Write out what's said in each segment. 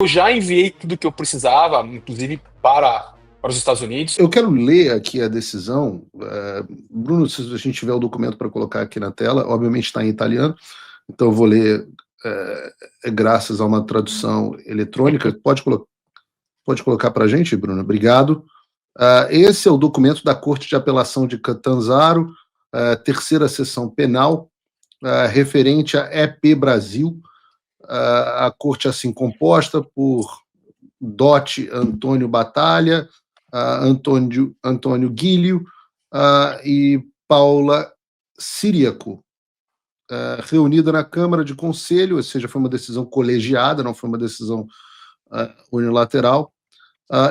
já enviei tudo que eu precisava, inclusive para os Estados Unidos. Eu quero ler aqui a decisão. Bruno, se a gente tiver o documento para colocar aqui na tela, obviamente está em italiano, então eu vou ler graças a uma tradução eletrônica. Pode colocar para a gente, Bruno? Obrigado. Esse é o documento da Corte de Apelação de Catanzaro, terceira sessão penal, referente a EP Brasil, a corte assim composta por Dotti Antônio Batalha, Antônio Guilho e Paula Siriaco, reunida na Câmara de Conselho, ou seja, foi uma decisão colegiada, não foi uma decisão unilateral,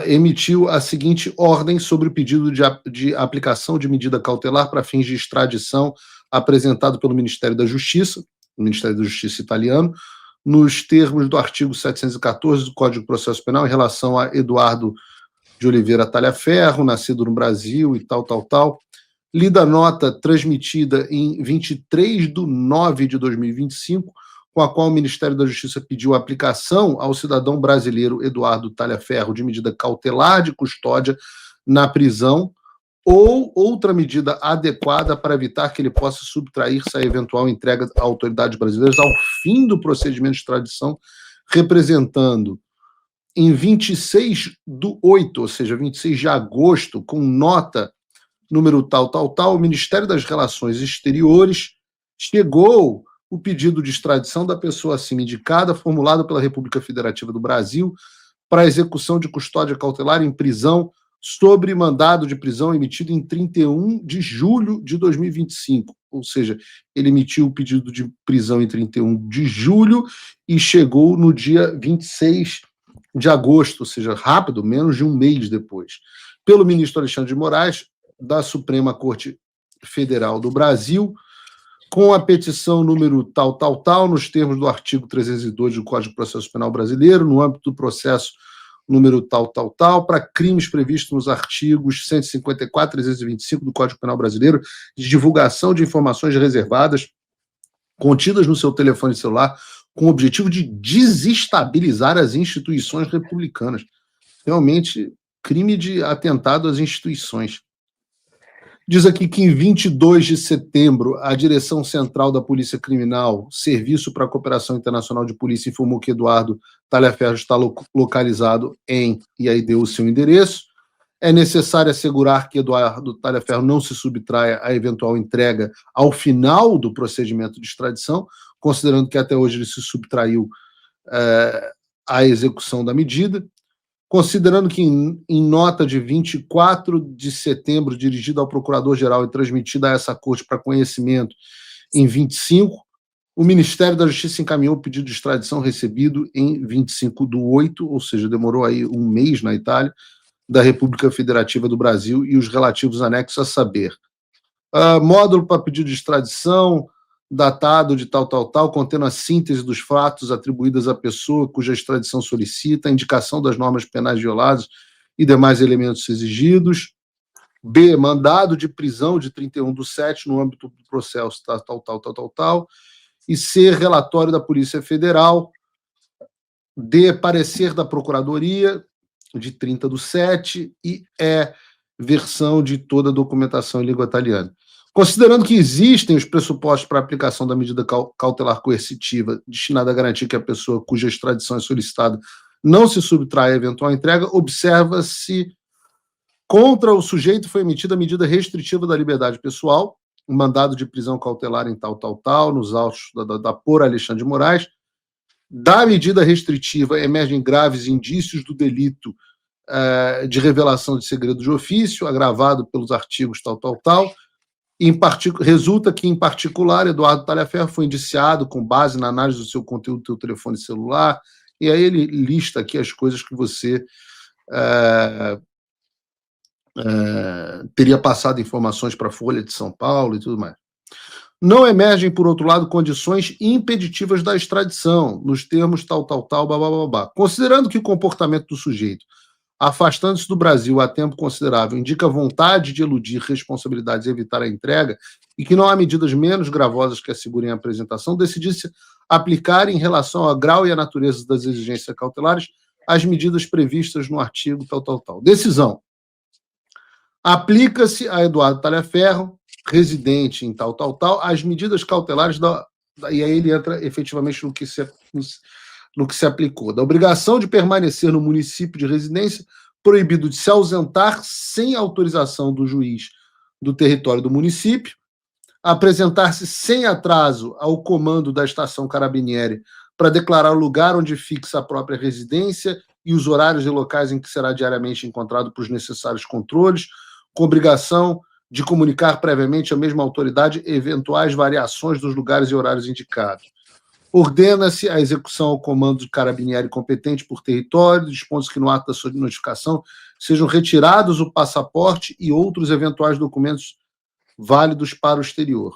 emitiu a seguinte ordem sobre o pedido de aplicação de medida cautelar para fins de extradição apresentado pelo Ministério da Justiça, o Ministério da Justiça italiano, nos termos do artigo 714 do Código de Processo Penal, em relação a Eduardo de Oliveira Talhaferro, nascido no Brasil e tal. Lida a nota transmitida em 23 de nove de 2025, com a qual o Ministério da Justiça pediu a aplicação ao cidadão brasileiro Eduardo Talhaferro de medida cautelar de custódia na prisão ou outra medida adequada para evitar que ele possa subtrair-se à eventual entrega a autoridades brasileiras ao fim do procedimento de extradição, representando em 26/8, ou seja, 26 de agosto, com nota número tal, o Ministério das Relações Exteriores chegou o pedido de extradição da pessoa acima indicada, formulado pela República Federativa do Brasil, para a execução de custódia cautelar em prisão sobre mandado de prisão emitido em 31 de julho de 2025. Ou seja, ele emitiu o pedido de prisão em 31 de julho e chegou no dia 26 de agosto, ou seja, rápido, menos de um mês depois, pelo ministro Alexandre de Moraes, da Suprema Corte Federal do Brasil, com a petição número tal, nos termos do artigo 302 do Código de Processo Penal Brasileiro, no âmbito do processo número tal, para crimes previstos nos artigos 154 e 325 do Código Penal Brasileiro, de divulgação de informações reservadas contidas no seu telefone celular, com o objetivo de desestabilizar as instituições republicanas. Realmente, crime de atentado às instituições. Diz aqui que em 22 de setembro, a Direção Central da Polícia Criminal, Serviço para a Cooperação Internacional de Polícia, informou que Eduardo Talhaferro está localizado em, e aí deu o seu endereço. É necessário assegurar que Eduardo Talhaferro não se subtraia à eventual entrega ao final do procedimento de extradição, considerando que até hoje ele se subtraiu à execução da medida. Considerando que em nota de 24 de setembro, dirigida ao Procurador-Geral e transmitida a essa corte para conhecimento em 25, o Ministério da Justiça encaminhou o pedido de extradição recebido em 25/8, ou seja, demorou aí um mês na Itália, da República Federativa do Brasil e os relativos anexos, a saber, módulo para pedido de extradição, datado de tal, contendo a síntese dos fatos atribuídos à pessoa cuja extradição solicita, a indicação das normas penais violadas e demais elementos exigidos. B, mandado de prisão de 31/7 no âmbito do processo tal. E C, relatório da Polícia Federal. D, parecer da Procuradoria de 30/7 e E, versão de toda a documentação em língua italiana. Considerando que existem os pressupostos para a aplicação da medida cautelar coercitiva destinada a garantir que a pessoa cuja extradição é solicitada não se subtrai à eventual entrega, observa-se contra o sujeito foi emitida a medida restritiva da liberdade pessoal, um mandado de prisão cautelar em tal, nos autos da por Alexandre de Moraes. Da medida restritiva emergem graves indícios do delito de revelação de segredo de ofício, agravado pelos artigos tal. Resulta que, em particular, Eduardo Talhaferro foi indiciado com base na análise do seu conteúdo do seu telefone celular, e aí ele lista aqui as coisas que você teria passado informações para a Folha de São Paulo e tudo mais. Não emergem, por outro lado, condições impeditivas da extradição, nos termos tal, babá. Considerando que o comportamento do sujeito, afastando-se do Brasil há tempo considerável, indica vontade de eludir responsabilidades e evitar a entrega, e que não há medidas menos gravosas que assegurem a apresentação, decidir-se aplicar em relação ao grau e à natureza das exigências cautelares as medidas previstas no artigo tal. Decisão. Aplica-se a Eduardo Talhaferro, residente em tal, as medidas cautelares e aí ele entra efetivamente no que se aplicou. Da obrigação de permanecer no município de residência, proibido de se ausentar sem autorização do juiz do território do município, apresentar-se sem atraso ao comando da estação Carabinieri para declarar o lugar onde fixa a própria residência e os horários e locais em que será diariamente encontrado para os necessários controles, com obrigação de comunicar previamente à mesma autoridade eventuais variações dos lugares e horários indicados. Ordena-se a execução ao comando de Carabinieri competente por território, dispõe-se que no ato da sua notificação sejam retirados o passaporte e outros eventuais documentos válidos para o exterior.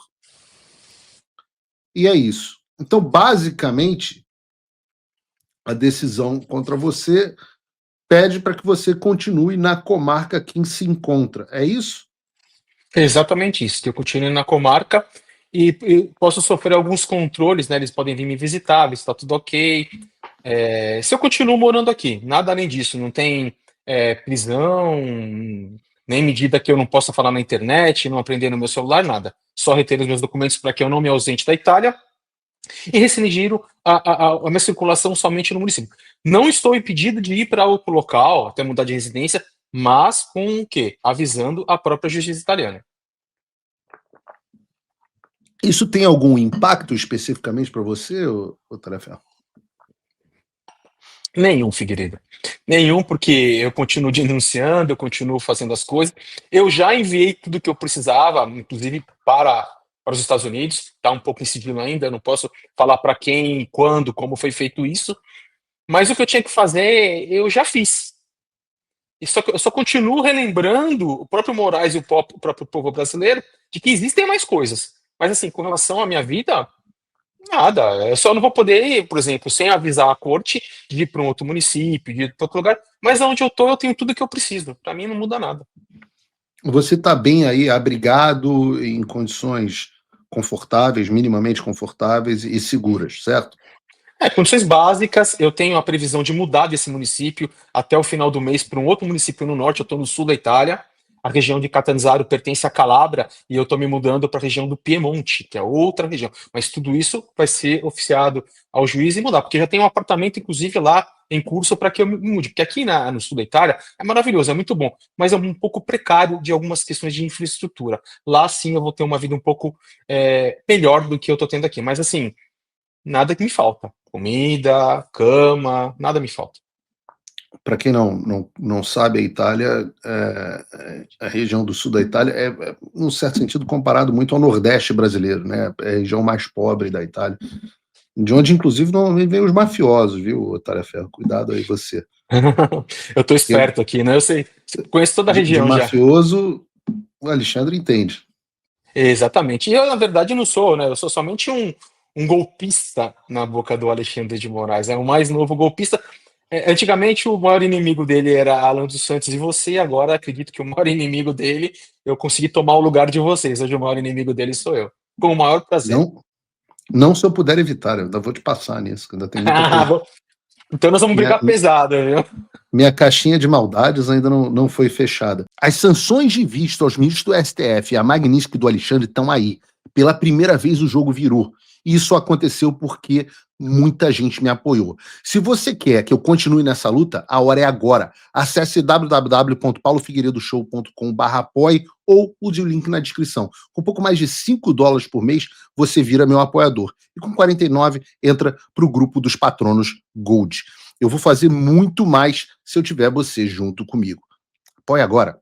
E é isso. Então, basicamente, a decisão contra você pede para que você continue na comarca que se encontra. É isso? É exatamente isso, que eu continue na comarca e posso sofrer alguns controles, né? Eles podem vir me visitar, ver se está tudo ok. Se eu continuo morando aqui, nada além disso, não tem prisão, nem medida que eu não possa falar na internet, não aprender no meu celular, nada. Só reter os meus documentos para que eu não me ausente da Itália e restringir a minha circulação somente no município. Não estou impedido de ir para outro local, até mudar de residência, mas com o quê? Avisando a própria justiça italiana. Isso tem algum impacto especificamente para você, Talhaferro? Nenhum, Figueiredo. Nenhum, porque eu continuo denunciando, eu continuo fazendo as coisas. Eu já enviei tudo o que eu precisava, inclusive para os Estados Unidos. Está um pouco em sigilo ainda, não posso falar para quem, quando, como foi feito isso. Mas o que eu tinha que fazer, eu já fiz. Eu só continuo relembrando o próprio Moraes e o próprio povo brasileiro de que existem mais coisas. Mas, assim, com relação à minha vida, nada. Eu só não vou poder, por exemplo, sem avisar a corte, de ir para um outro município, de ir para outro lugar. Mas onde eu estou, eu tenho tudo que eu preciso. Para mim, não muda nada. Você está bem aí, abrigado, em condições confortáveis, minimamente confortáveis e seguras, certo? Condições básicas, eu tenho a previsão de mudar desse município até o final do mês para um outro município no norte. Eu estou no sul da Itália. A região de Catanzaro pertence à Calabria e eu estou me mudando para a região do Piemonte, que é outra região. Mas tudo isso vai ser oficiado ao juiz e mudar, porque já tem um apartamento, inclusive, lá em curso para que eu me mude. Porque aqui no sul da Itália é maravilhoso, é muito bom, mas é um pouco precário de algumas questões de infraestrutura. Lá sim eu vou ter uma vida um pouco melhor do que eu estou tendo aqui. Mas assim, nada que me falta. Comida, cama, nada me falta. Para quem não sabe, a Itália, a região do sul da Itália é, num certo sentido, comparado muito ao Nordeste brasileiro, né? É a região mais pobre da Itália, de onde, inclusive, normalmente vem os mafiosos, viu, Talhaferro? Cuidado aí você. Eu tô esperto aqui, né? Eu sei, conheço toda a região de já. mafioso, o Alexandre entende. Exatamente. E eu, na verdade, não sou, né? Eu sou somente um golpista na boca do Alexandre de Moraes. É o mais novo golpista. Antigamente, o maior inimigo dele era Alan dos Santos e você. Agora, acredito que o maior inimigo dele, eu consegui tomar o lugar de vocês. Hoje, o maior inimigo dele sou eu. Com o maior prazer. Não se eu puder evitar. Eu ainda vou te passar nisso, que ainda tem muita coisa. Então nós vamos brigar pesado, viu? Minha caixinha de maldades ainda não foi fechada. As sanções de vista aos ministros do STF e a Magnífica do Alexandre estão aí. Pela primeira vez o jogo virou. E isso aconteceu porque muita gente me apoiou. Se você quer que eu continue nessa luta, a hora é agora. Acesse www.paulofigueiredoshow.com/apoie ou use o link na descrição. Com pouco mais de $5 por mês, você vira meu apoiador. E com 49, entra para o grupo dos patronos Gold. Eu vou fazer muito mais se eu tiver você junto comigo. Apoie agora.